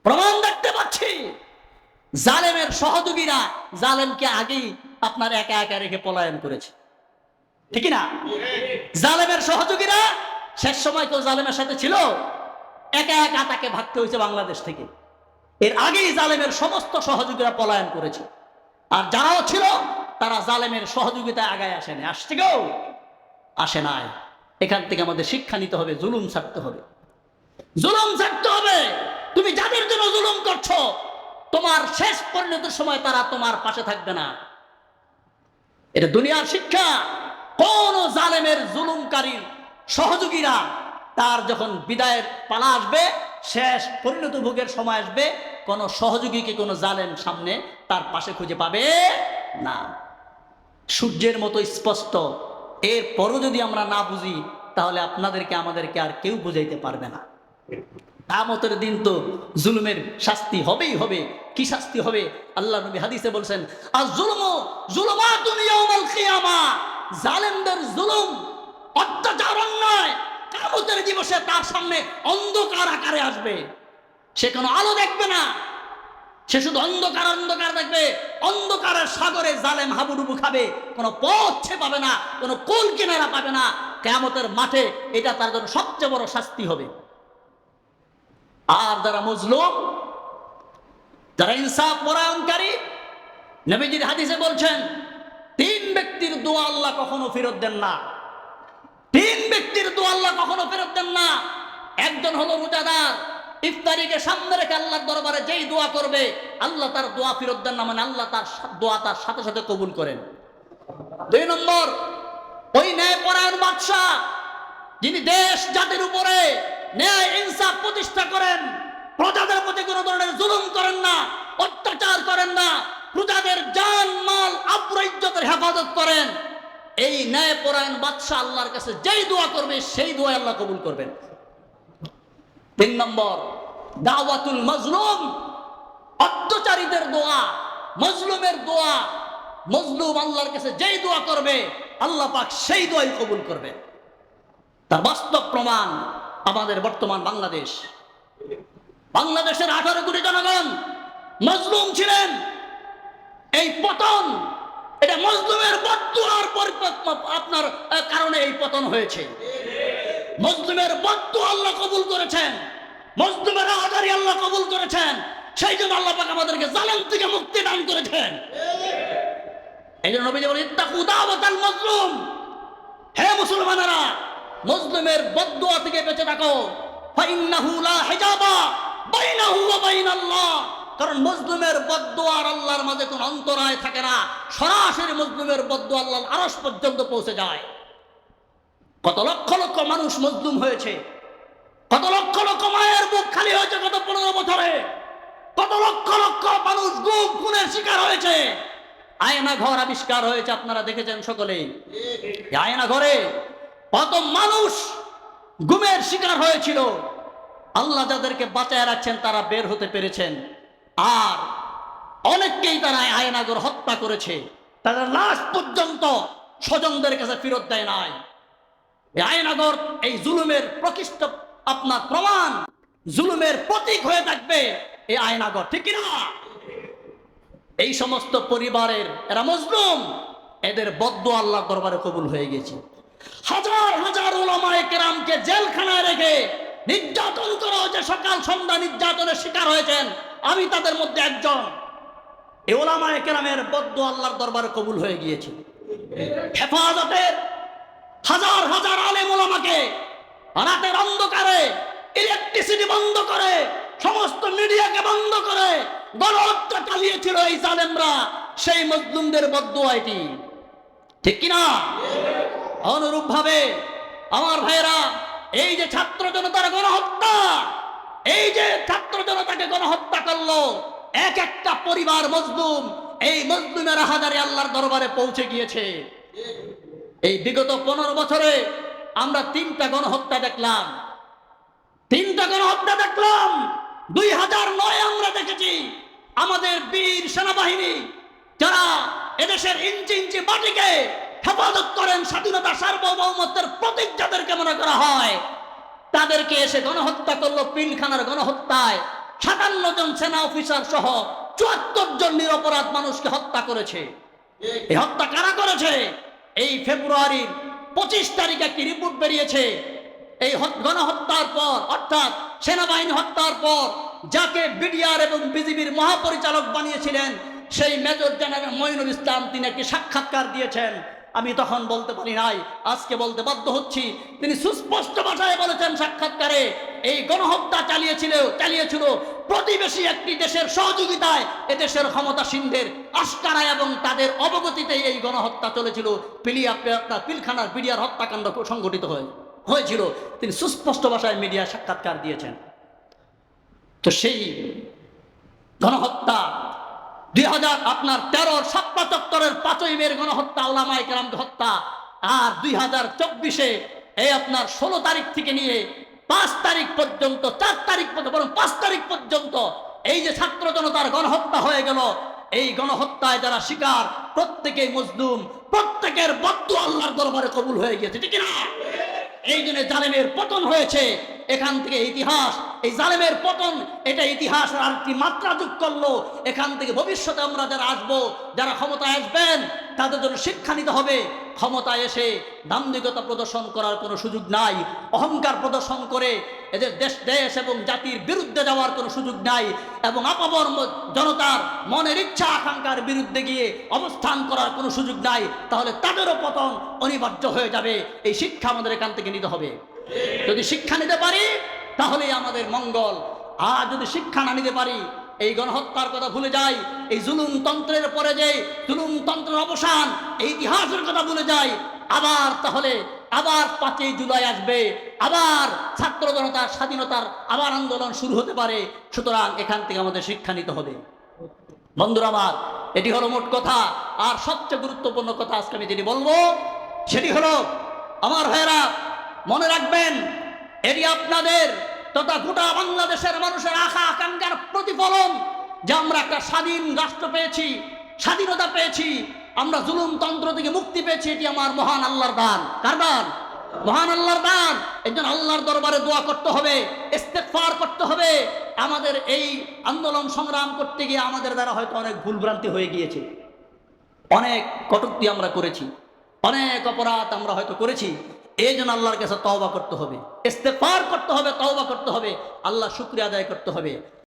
প্রমাণ দেখতে পাচ্ছি। জালেমের সহযোগীরা জালেমকে আগেই আপনার একা একা রেখে পলায়ন করেছে, ঠিক না? জালেমের সহযোগীরা শেষ সময় কেউ জালেমের সাথে ছিল? একা একা তাকে ভাগতে হয়েছে বাংলাদেশ থেকে। এর আগেই জালেমের সমস্ত সহযোগীরা পলায়ন করেছে। আর যারাও ছিল তারা জালেমের সহযোগিতায় আগায় আসেনি। আসছে কেউ? আসে নাই। এখান থেকে আমাদের শিক্ষা নিতে হবে, জুলুম ছাড়তে হবে, জুলুম ছাড়তে হবে। তুমি যাদের জন্য জুলুম করছো, তোমার শেষ পরিণতির সময় তারা তোমার পাশে থাকবে না। এটা দুনিয়ার শিক্ষা। কোন জালেমের জুলুমকারীর সহযোগীরা তার যখন বিদায়ের পালা আসবে, শেষ পরিণত ভোগের সময় আসবে, কোন সহযোগীকে কোন জালেম সামনে তার পাশে খুঁজে পাবে না। সূর্যের মতো স্পষ্ট। এরপরও যদি আমরা না বুঝি, তাহলে আপনাদেরকে আমাদেরকে আর কেউ বুঝাইতে পারবে না। কিয়ামতের দিন তো জুলুমের শাস্তি হবেই হবে। কি শাস্তি হবে? আল্লাহ নবী হাদিসে বলছেন, আয-যুলমু যুলুমাতুন ইয়াউমাল কিয়ামা। জালেমদের জুলুম, অত্যাচার, অন্যায় কিয়ামতের দিবসে তার সামনে অন্ধকার আকারে আসবে। সে কোনো আলো দেখবে না, সে শুধু অন্ধকার অন্ধকার দেখবে। অন্ধকারের সাগরে জালেম হাবুডুবু খাবে, কোনো পথ সে পাবে না, কোনো কুল কিনারা পাবে না। কিয়ামতের মাঠে এটা তার জন্য সবচেয়ে বড় শাস্তি হবে। আর যারা মজলুম, যারা ইনসাফ পরায়ণকারী, নবীজির হাদিসে বলছেন, তিন ব্যক্তির দোয়া আল্লাহ কখনো ফেরত দেন না। তিন ব্যক্তির দোয়া আল্লাহ কখনো ফেরত দেন না। একজন হলো রোজাদার, ইফতারিকে সামনে রেখে আল্লাহর দরবারে যেই দোয়া করবে, আল্লাহ তার দোয়া ফেরত দেন না, মানে আল্লাহ তার দোয়া তার সাথে সাথে কবুল করেন। দুই নম্বর, ওই ন্যায়পরায়ণ বাদশা, যিনি দেশ জাতির উপরে ন্যায় ইনসাফ প্রতিষ্ঠা করেন, প্রজাদের প্রতি কোনো ধরনের জুলুম করেন না, অত্যাচার করেন না, প্রজাদের জান মাল আব্রু ইজ্জতের হেফাজত করেন। এই ন্যায়পরায়ণ বাদশা আল্লাহর কাছে যেই দোয়া করবে, সেই দোয়া আল্লাহ কবুল করবেন। তিন নম্বর, দাওয়াতুল মাজলুম, অত্যাচারীদের দোয়া, মজলুমের দোয়া। মজলুম আল্লাহর কাছে যেই দোয়া করবে, আল্লাহ পাক সেই দোয়াই কবুল করবে। তার বাস্তব প্রমাণ আমাদের বর্তমান বাংলাদেশ। বাংলাদেশের 18 কোটি জনগণ মজলুম ছিলেন। এই পতন, এটা মজলুমের বদদুয়ার আপনার কারণে এই পতন হয়েছে। মজলুমের বদদুয়া আল্লাহ কবুল করেছেন, মজলুমের আহাজারি আল্লাহ কবুল করেছেন। সেই জন্য আল্লাহ পাক আমাদেরকে জালেম থেকে মুক্তি দান করেছেন। এই জন্য নবীজি বলেন, ইত্তাকু দাওয়াতাল মাজলুম। হে মুসলমানেরা, মজলুমের বদদুয়া থেকে বেঁচে থাকো। ফাইন্নাহু লা হিজাবা বাইনাহু ওয়া বাইনাল্লাহ। কারণ মজলুমের বদদুয়া আর আল্লাহর মাঝে কোনো অন্তরায় থাকে না। সরাসরি মজলুমের বদদুয়া আল্লাহর আরশ পর্যন্ত পৌঁছে যায়। কত লক্ষ লক্ষ মানুষ মজলুম হয়েছে, কত লক্ষ লক্ষ মায়ের বুক খালি হয়েছে গত 15 বছরে, কত লক্ষ লক্ষ মানুষ গুম খুনের শিকার হয়েছে। আয়না ঘর আবিষ্কার হয়েছে, আপনারা দেখেছেন সকলেই। আয়না ঘরে কত মানুষ গুমের শিকার হয়েছিল। আল্লাহ যাদেরকে বাঁচায় রাখছেন তারা বের হতে পেরেছেন। আর অনেককেই তারা আয়নাঘর হত্যা করেছে, তারা লাশ পর্যন্ত স্বজনদের কাছে ফেরত দেয় নাই। আয়নাঘর এই জুলুমের প্রকৃষ্ট আপনার প্রমাণ, জুলুমের প্রতীক হয়ে থাকবে এই আয়নাঘর, ঠিক না? এই সমস্ত পরিবারের এরা মজলুম, এদের বদদুয়া আল্লাহর দরবারে কবুল হয়ে গেছে। হাজার হাজার উলামায়ে কেরামকে জেলখানায় রেখে নির্যাতন করা হয়েছে, সকাল সন্ধ্যা নির্যাতনের শিকার হয়েছেন। আমি তাদের মধ্যে একজন। এই উলামায়ে কেরামের বদদুয়া আল্লাহর দরবারে কবুল হয়ে গিয়েছে। হেফাজতের হাজার হাজার আলেম উলামাকে রাতের অন্ধকারে ইলেকট্রিসিটি বন্ধ করে, সমস্ত মিডিয়াকে বন্ধ করে গণহত্যা চালিয়েছিল এই জালেমরা। সেই মজলুমদের বদদুয়া এটি, ঠিক কিনা? অনুরূপ ভাবে আমার ভাইয়েরা, এই যে ছাত্র জনতার গণহত্যা, এই যে ছাত্র জনতাকে গণহত্যা করলো, এক একটা পরিবার মজলুম। এই মজলুমের হাজারে আল্লাহর দরবারে পৌঁছে গিয়েছে। এই বিগত 15 বছরে আমরা 3টা গণহত্যা দেখলাম, 3টা গণহত্যা দেখলাম। 2009 আমরা দেখেছি আমাদের বীর সেনাবাহিনী, যারা এদেশের ইঞ্চি ইঞ্চি মাটিকে হেফাজত করেন, স্বাধীনতা সার্বভৌমত্বের প্রতীক যাদেরকে মনে করা হয়, তাদেরকে এসে গণহত্যা করলো। পিলখানার গণহত্যায় 57 জন সেনা অফিসার সহ 74 জন নিরপরাধ মানুষকে হত্যা করেছে। এই হত্যা কারা করেছে? এই ফেব্রুয়ারির 25 তারিখে একটি রিপোর্ট বেরিয়েছে। এই গণহত্যার পর, অর্থাৎ সেনাবাহিনী হত্যার পর যাকে বিডিআর এবং বিজিবির মহাপরিচালক বানিয়েছিলেন সেই মেজর জেনারেল মঈনুল ইসলাম তিনি একটি সাক্ষাৎকার দিয়েছেন। আমি তখন বলতে পারি নাই, আজকে বলতে বাধ্য হচ্ছি। তিনি সুস্পষ্ট ভাষায় বলেছেন সাক্ষাৎকারে, এই গণহত্যা চালিয়েছিল প্রতিবেশী একটি দেশের সহযোগিতায় এদেশের ক্ষমতাসীনদের আস্কারায় এবং তাদের অবগতিতে এই গণহত্যা চলেছিল। পিলখানার বিডিআর হত্যাকাণ্ড সংঘটিত হয়েছিল। তিনি সুস্পষ্ট ভাষায় মিডিয়ায় সাক্ষাৎকার দিয়েছেন। তো সেই গণহত্যা 2013 শাপলা চত্বরের 5ই মের গণহত্যা, ওলামায়ে কেরামকে হত্যা, আর 2024 এই আপনার 16 তারিখ থেকে নিয়ে 5 তারিখ পর্যন্ত, 4 তারিখ পর্যন্ত, বরং 5 তারিখ পর্যন্ত এই যে ছাত্র জনতার গণহত্যা হয়ে গেল, এই গণহত্যায় যারা শিকার প্রত্যেকেই মজলুম, প্রত্যেকের বদদুয়া আল্লাহর দরবারে কবুল হয়ে গিয়েছে, ঠিক না? এই জন্য জালেমের পতন হয়েছে। এখান থেকে ইতিহাস, এই জালেমের পতন, এটা ইতিহাস আর একটি মাত্রা যোগ করলো। এখান থেকে ভবিষ্যতে আমরা যারা আসবো, যারা ক্ষমতায় আসবেন, তাদের জন্য শিক্ষা নিতে হবে। ক্ষমতায় এসে দাম্ভিকতা প্রদর্শন করার কোনো সুযোগ নাই, অহংকার প্রদর্শন করে এদের দেশ এবং জাতির বিরুদ্ধে যাওয়ার কোনো সুযোগ নাই, এবং আপামর জনতার মনের ইচ্ছা আকাঙ্ক্ষার বিরুদ্ধে গিয়ে অবস্থান করার কোনো সুযোগ নাই। তাহলে তাদেরও পতন অনিবার্য হয়ে যাবে। এই শিক্ষা আমাদের এখান থেকে নিতে হবে। যদি শিক্ষা নিতে পারি তাহলেই আমাদের মঙ্গল। আর যদি শিক্ষা না নিতে পারি, এই গণহত্যার কথা ভুলে যাই, এই জুলুম তন্ত্রের পরে যে জুলুম তন্ত্রের অবসান, এই ইতিহাসের কথা ভুলে যাই, তাহলে আবার 5ই জুলাই আসবে, আবার ছাত্র জনতার স্বাধীনতার আবার আন্দোলন শুরু হতে পারে। সুতরাং এখান থেকে আমাদের শিক্ষা নিতে হবে। বন্ধুরা আমার, এটি হলো মোট কথা। আর সবচেয়ে গুরুত্বপূর্ণ কথা আজকে আমি যেটি বলবো সেটি হলো, আমার ভাইয়েরা মনে রাখবেন, এটি আপনাদের তথা গোটা বাংলাদেশের মানুষের আশা আকাঙ্ক্ষার প্রতিফলন যে আমরা একটা স্বাধীন রাষ্ট্র পেয়েছি, স্বাধীনতা পেয়েছি, আমরা জুলুমতন্ত্র থেকে মুক্তি পেয়েছি। এটি আমার মহান আল্লাহর দান। কার দান? মহান আল্লাহর দান। এই জন্য আল্লাহর দরবারে দোয়া করতে হবে, ইস্তেগফার করতে হবে। আমাদের এই আন্দোলন সংগ্রাম করতে গিয়ে আমাদের দ্বারা হয়তো অনেক ভুলভ্রান্তি হয়ে গিয়েছে, অনেক কটূক্তি আমরা করেছি, অনেক অপরাধ আমরা হয়তো করেছি। এই জন্য আল্লাহর কাছে তওবা করতে হবে, ইস্তেগফার করতে হবে, তওবা করতে হবে, আল্লাহ শুকরিয়া আদায় করতে হবে।